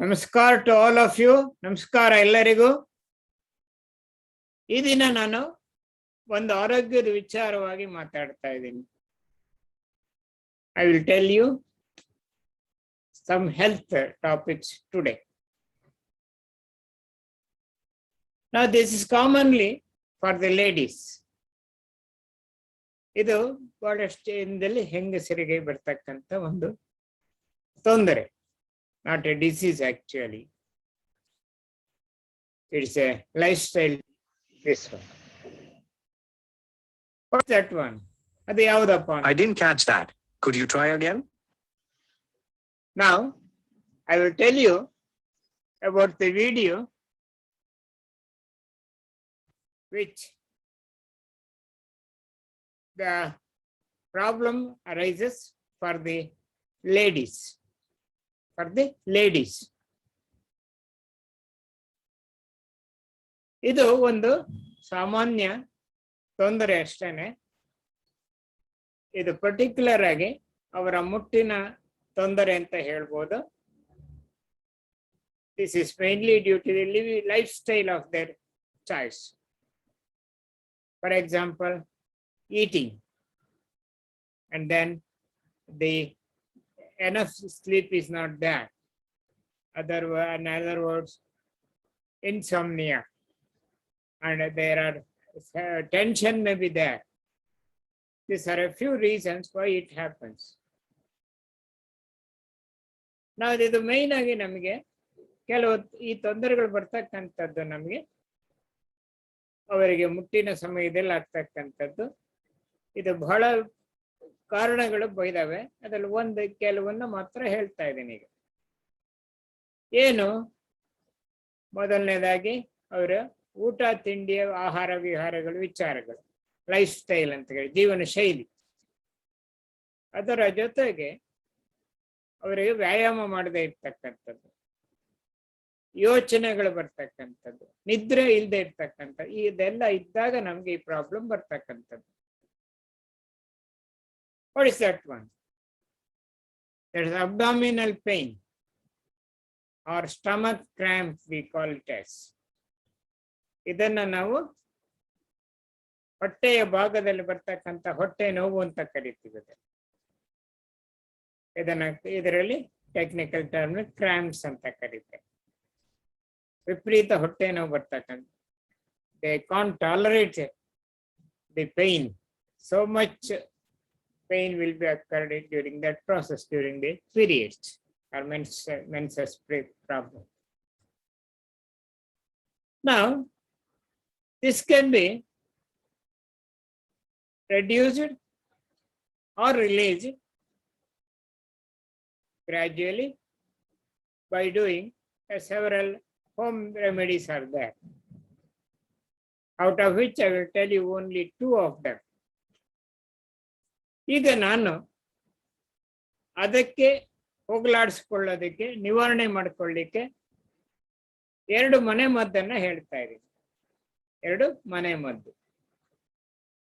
ನಮಸ್ಕಾರ to all of you. ನಮಸ್ಕಾರ ಎಲ್ಲರಿಗೂ. ಈ ದಿನ ನಾನು ಒಂದು ಆರೋಗ್ಯದ ವಿಚಾರವಾಗಿ ಮಾತಾಡ್ತಾ ಇದ್ದೀನಿ. I will tell you some health topics today. Now this is commonly for the ladies. ಇದು ಬಹಳಷ್ಟು ಜನದಲ್ಲಿ ಹೆಂಗಸರಿಗೆ ಬರ್ತಕ್ಕಂಥ ಒಂದು ತೊಂದರೆ. Not a disease actually. It's a lifestyle. This one. What's that one? ಅದು ಯಾವುದಪ್ಪ? I didn't catch that. Could you try again? Now, I will tell you about the video which the problem arises for the ladies. For the ladies. ಇದು ಒಂದು ಸಾಮಾನ್ಯ ತೊಂದರೆ ಅಷ್ಟೇನೆ. ಇದು particular ಆಗಿ ಅವರ ಮುಟ್ಟಿನ ತೊಂದರೆ ಅಂತ ಹೇಳ್ಬೋದು. This is mainly due to the lifestyle of their choice. For example, eating, and then the enough sleep is not there. In other words, insomnia, and there are tension may be there. These are a few reasons why it happens. Now, ಇದು main ಆಗಿ ನಮಗೆ ಕೆಲವು ಈ ತೊಂದರೆಗಳು ಬರ್ತಕ್ಕಂಥದ್ದು ನಮಗೆ ಅವರಿಗೆ ಮುಟ್ಟಿನ ಸಮಯದಲ್ಲಿ ಆಗ್ತಕ್ಕಂಥದ್ದು. ಇದು ಬಹಳ ಕಾರಣಗಳು ಇದಾವೆ. ಅದರಲ್ಲಿ ಕೆಲವನ್ನ ಮಾತ್ರ ಹೇಳ್ತಾ ಇದ್ದೀನಿ ಈಗ. ಏನು ಮೊದಲನೇದಾಗಿ ಅವರ ಊಟ ತಿಂಡಿಯ ಆಹಾರ ವಿಹಾರಗಳು ವಿಚಾರಗಳು, ಲೈಫ್ ಸ್ಟೈಲ್ ಅಂತ ಹೇಳಿ ಜೀವನ ಶೈಲಿ. ಅದರ ಜೊತೆಗೆ ಅವರಿಗೆ ವ್ಯಾಯಾಮ ಮಾಡದೇ ಇರ್ತಕ್ಕಂಥದ್ದು, ಯೋಚನೆಗಳು ಬರ್ತಕ್ಕಂಥದ್ದು, ನಿದ್ರೆ ಇಲ್ಲದೆ ಇರ್ತಕ್ಕಂಥ ಇದೆಲ್ಲ ಇದ್ದಾಗ ನಮ್ಗೆ ಈ ಪ್ರಾಬ್ಲಮ್ ಬರ್ತಕ್ಕಂಥದ್ದು. What is that one? There is abdominal pain or stomach cramp, we call it as. ಇದನ್ನ ನಾವು ಹೊಟ್ಟೆಯ ಭಾಗದಲ್ಲಿ ಬರ್ತಕ್ಕಂಥ ಹೊಟ್ಟೆ ನೋವು ಅಂತ ಕರಿತೀವಿ. ಇದರಲ್ಲಿ ಟೆಕ್ನಿಕಲ್ ಟರ್ಮ್ ಕ್ರಾಂಪ್ಸ್ ಅಂತ ಕರೀತಾರೆ. ವಿಪರೀತ ಹೊಟ್ಟೆ ನೋವು ಬರ್ತಕ್ಕಂಥ. They can't tolerate the pain. So much pain will be occurred during that process, during the periods or menses problem. Now, this can be reduced or released gradually by doing several home remedies are there, out of which I will tell you only 2 of them. ಈಗ ನಾನು ಅದಕ್ಕೆ ಹೋಗಲಾಡಿಸ್ಕೊಳ್ಳೋದಕ್ಕೆ, ನಿವಾರಣೆ ಮಾಡ್ಕೊಳ್ಳಿಕ್ಕೆ 2 ಮನೆ ಮದ್ದನ್ನ ಹೇಳ್ತಾ ಇದ್ದೀನಿ. 2 ಮನೆ ಮದ್ದು.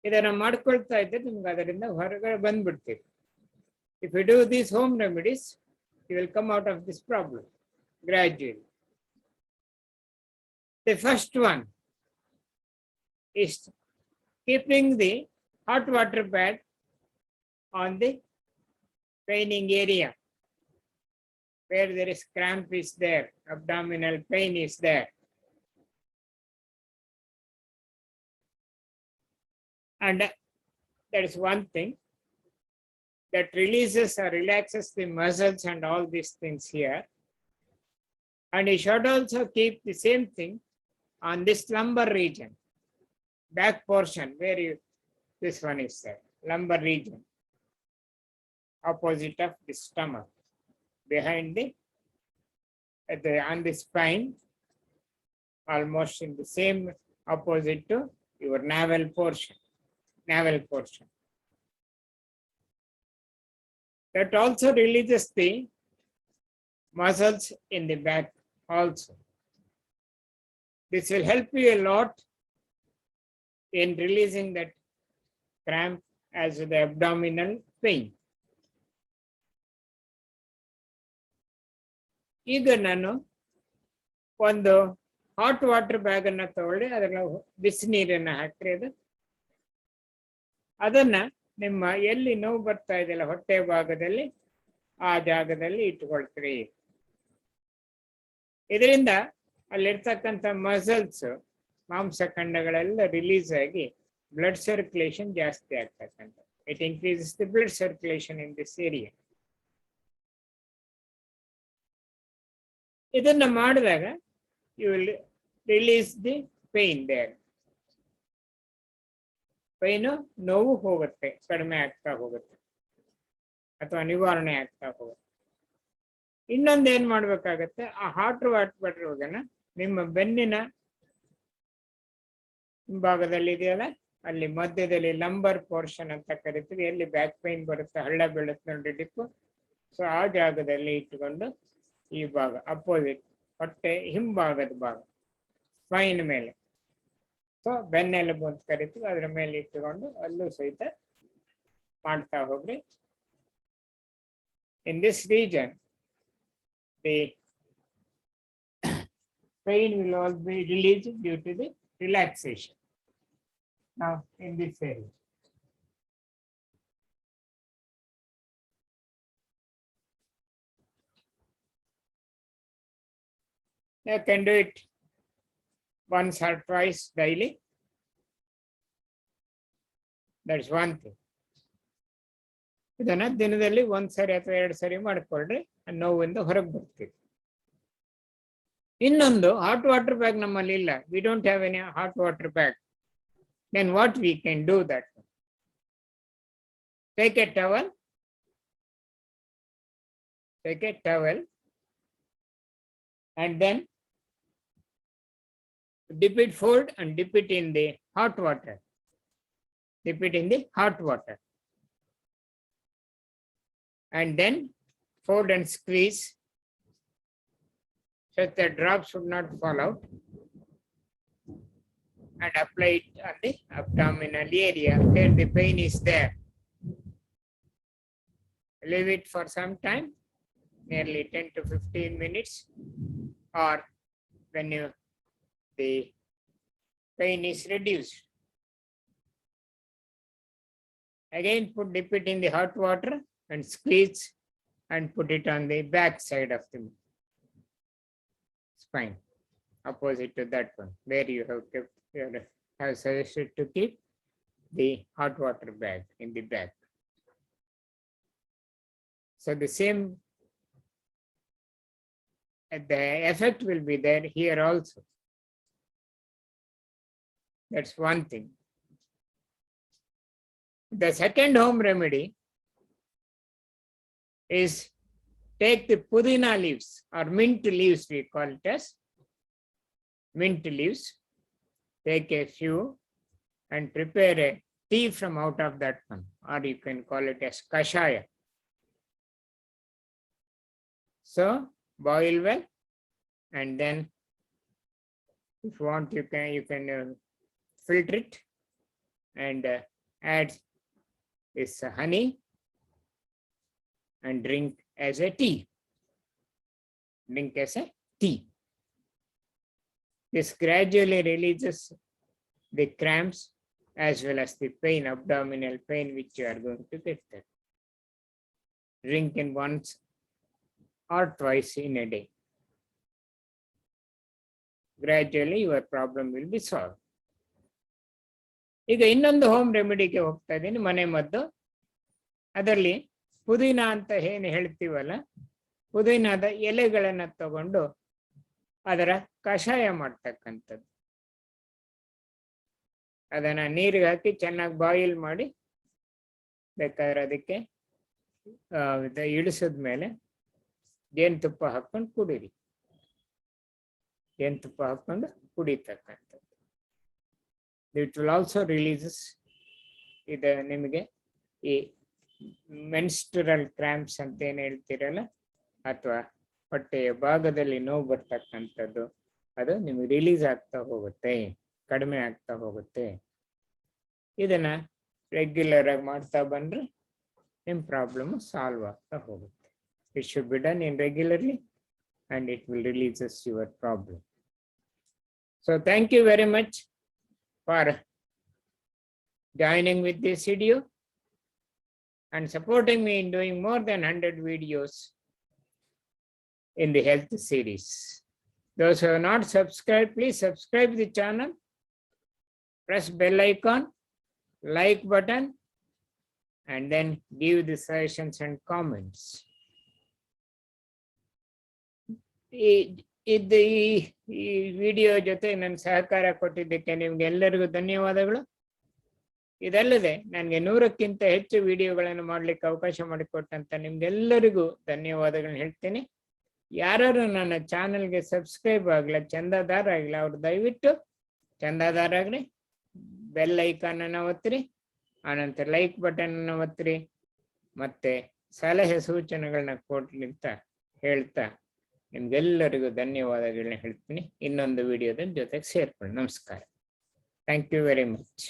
ಇದನ್ನ ಮಾಡ್ಕೊಳ್ತಾ ಇದ್ದರೆ ನಿಮ್ಗೆ ಅದರಿಂದ ಹೊರಗಡೆ ಬಂದ್ಬಿಡ್ತೀವಿ. If you do these home remedies, you will come out of this problem gradually. The first one is keeping the hot water pad on the paining area where there is cramp is there, abdominal pain is there. And that is one thing that releases or relaxes the muscles and all these things here. And you should also keep the same thing on this lumbar region, back portion where this one is there, lumbar region, opposite of the stomach, behind on the spine, almost in the same opposite to your navel portion. That also releases the muscles in the back also. This will help you a lot in releasing that cramp as the abdominal pain. ಈಗ ನಾನು ಒಂದು hot water bag ಅನ್ನ ತಗೊಳ್ಳಿ, ಅದನ್ನ ಬಿಸಿ ನೀರನ್ನ ಹಾಕ್ರಿ, ಅದನ್ನ ನಿಮ್ಮ ಎಲ್ಲಿ ನೋವು ಬರ್ತಾ ಇದೆಯಲ್ಲ ಹೊಟ್ಟೆ ಭಾಗದಲ್ಲಿ, ಆ ಜಾಗದಲ್ಲಿ ಇಟ್ಕೊಳ್ತೀರಿ. ಇದರಿಂದ ಅಲ್ಲಿರ್ತಕ್ಕಂಥ ಮಸಲ್ಸ್, ಮಾಂಸಖಂಡಗಳೆಲ್ಲ ರಿಲೀಸ್ ಆಗಿ ಬ್ಲಡ್ ಸರ್ಕ್ಯುಲೇಷನ್ ಜಾಸ್ತಿ ಆಗ್ತಕ್ಕಂಥ. It increases the blood circulation in this area. ಇದನ್ನ ಮಾಡಿದಾಗ you will release the pain there. Pain, ನೋವು ಹೋಗುತ್ತೆ, ಕಡಿಮೆ ಆಗ್ತಾ ಹೋಗುತ್ತೆ ಅಥವಾ ನಿವಾರಣೆ ಆಗ್ತಾ ಹೋಗುತ್ತೆ. ಇನ್ನೊಂದು ಏನ್ ಮಾಡ್ಬೇಕಾಗತ್ತೆ, ಆ ಹಾಟ್ ವಾಟರ್ ನಿಮ್ಮ ಬೆನ್ನಿನ ಹಿಂಭಾಗದಲ್ಲಿ ಇದೆಯಲ್ಲ, ಅಲ್ಲಿ ಮಧ್ಯದಲ್ಲಿ ಲಂಬರ್ ಪೋರ್ಷನ್ ಅಂತ ಕರಿತೀವಿ, ಎಲ್ಲಿ ಬ್ಯಾಕ್ ಪೈನ್ ಬರುತ್ತೆ, ಹಳ್ಳ ಬೀಳುತ್ತೆ ನೋಡಿ ಡಿಪ್ಪು. ಸೊ ಆ ಜಾಗದಲ್ಲಿ ಇಟ್ಟುಕೊಂಡು ಈ ಭಾಗ ಅಪೋಸಿಟ್ ಹೊಟ್ಟೆ ಹಿಂಭಾಗದ ಭಾಗ ಸ್ಪೈನ್ ಮೇಲೆ, ಸೊ ಬೆನ್ನೆಲುಬು ಅಂತ ಕರಿತೀವಿ, ಅದ್ರ ಮೇಲೆ ಇಟ್ಟುಕೊಂಡು ಅಲ್ಲೂ ಸಹಿತ ಮಾಡ್ತಾ ಹೋಗ್ರಿ. In this region the pain will all be released due to the relaxation. Now in this area, you can do it once or twice daily. That's one thing. ಇದನ್ನ ದಿನದಲ್ಲಿ ಒಂದ್ಸರಿ ಅಥವಾ 2 ಸರಿ ಮಾಡ್ಕೊಳ್ರಿ, ನೋವಿಂದ ಹೊರಗೆ ಬರ್ತೀವಿ. ಇನ್ನೊಂದು, ಹಾಟ್ ವಾಟರ್ ಬ್ಯಾಗ್ ನಮ್ಮಲ್ಲಿ ಇಲ್ಲ, we don't have any hot water bag. Then what we can do that? Take a towel, and then dip it, fold and dip it in the hot water. Dip it in the hot water. And then fold and squeeze so that drops would not fall out, and apply it on the abdominal area where the pain is there. Leave it for some time, nearly 10 to 15 minutes, or when the pain is reduced. Again, dip it in the hot water and squeeze and put it on the back side of the spine, opposite to that one, where you have kept, have suggested to keep the hot water bag in the back. So the same, the effect will be there here also. That's one thing. The second home remedy is take the pudina leaves or mint leaves, we call it as mint leaves. Take a few and prepare a tea from out of that one, or you can call it as kashaya. So boil well, and then if you want, you can filter it and add this honey and drink as a tea. Drink as a tea. This gradually releases the cramps as well as the pain, abdominal pain, which you are going to get there. Drink in once or twice in a day. Gradually your problem will be solved. ಈಗ ಇನ್ನೊಂದು home ರೆಮಿಡಿಗೆ ಹೋಗ್ತಾ ಇದ್ದೀನಿ, ಮನೆ ಮದ್ದು. ಅದರಲ್ಲಿ ಪುದೀನ ಅಂತ ಏನು ಹೇಳ್ತೀವಲ್ಲ, ಪುದೀನದ ಎಲೆಗಳನ್ನ ತಗೊಂಡು ಅದರ ಕಷಾಯ ಮಾಡ್ತಕ್ಕಂಥದ್ದು. ಅದನ್ನ ನೀರಿಗೆ ಹಾಕಿ ಚೆನ್ನಾಗಿ ಬಾಯಿಲ್ ಮಾಡಿ, ಬೇಕಾದ್ರೆ ಅದಕ್ಕೆ ಇಳಿಸಿದ್ಮೇಲೆ ಜೇನುತುಪ್ಪ ಹಾಕೊಂಡು ಕುಡೀರಿ. ಜೇನುತುಪ್ಪ ಹಾಕೊಂಡು ಕುಡಿತಕ್ಕಂಥದ್ದು. ಇಟ್ ವಿಲ್ ಆಲ್ಸೋ ರಿಲೀಸಸ್ ಇದು ನಿಮಗೆ ಈ ಮೆನ್ಸ್ಟ್ರಲ್ ಕ್ರಾಂಪ್ಸ್ ಅಂತ ಏನು ಹೇಳ್ತೀರಲ್ಲ, ಅಥವಾ ಹೊಟ್ಟೆಯ ಭಾಗದಲ್ಲಿ ನೋವು ಬರ್ತಕ್ಕಂಥದ್ದು, ಅದು ನಿಮಗೆ ರಿಲೀಸ್ ಆಗ್ತಾ ಹೋಗುತ್ತೆ, ಕಡಿಮೆ ಆಗ್ತಾ ಹೋಗುತ್ತೆ. ಇದನ್ನ ರೆಗ್ಯುಲರ್ ಆಗಿ ಮಾಡ್ತಾ ಬಂದ್ರೆ ನಿಮ್ಮ ಪ್ರಾಬ್ಲಮ್ ಸಾಲ್ವ್ ಆಗ್ತಾ ಹೋಗುತ್ತೆ. It should be done in regularly and it will releases your problem. So thank you very much for joining with this video and supporting me in doing more than 100 videos in the health series. Those who have not subscribed, please subscribe the channel, press bell icon, like button, and then give the suggestions and comments. ಈ video ಜೊತೆ ನನ್ನ ಸಹಕಾರ ಕೊಟ್ಟಿದ್ದಕ್ಕೆ ನಿಮ್ಗೆಲ್ಲರಿಗೂ ಧನ್ಯವಾದಗಳು. ಇದಲ್ಲದೆ ನನಗೆ 100ಕ್ಕಿಂತ ಹೆಚ್ಚು ವಿಡಿಯೋಗಳನ್ನು ಮಾಡಲಿಕ್ಕೆ ಅವಕಾಶ ಮಾಡಿಕೊಟ್ಟಂತ ನಿಮ್ಗೆಲ್ಲರಿಗೂ ಧನ್ಯವಾದಗಳನ್ನ ಹೇಳ್ತೀನಿ. ಯಾರು ನನ್ನ ಚಾನೆಲ್ಗೆ ಸಬ್ಸ್ಕ್ರೈಬ್ ಆಗಲ್ಲ, ಚಂದಾದಾರ ಆಗಿಲ್ಲ, ಅವ್ರು ದಯವಿಟ್ಟು ಚಂದಾದಾರ ಆಗ್ರಿ, ಬೆಲ್ ಐಕಾನ್ ಅನ್ನು ಒತ್ತಿರಿ, ಆನಂತರ ಲೈಕ್ ಬಟನ್ ಅನ್ನು ಒತ್ತಿರಿ, ಮತ್ತೆ ಸಲಹೆ ಸೂಚನೆಗಳನ್ನ ಕೊಡ್ಲಿಂತ ಹೇಳ್ತಾ ನಿಮ್ಗೆಲ್ಲರಿಗೂ ಧನ್ಯವಾದಗಳನ್ನ ಹೇಳ್ತೀನಿ. ಇನ್ನೊಂದು ವಿಡಿಯೋದ ಜೊತೆಗೆ ಸೇರ್ಕೊಳ್ಳಿ. ನಮಸ್ಕಾರ. Thank you very much.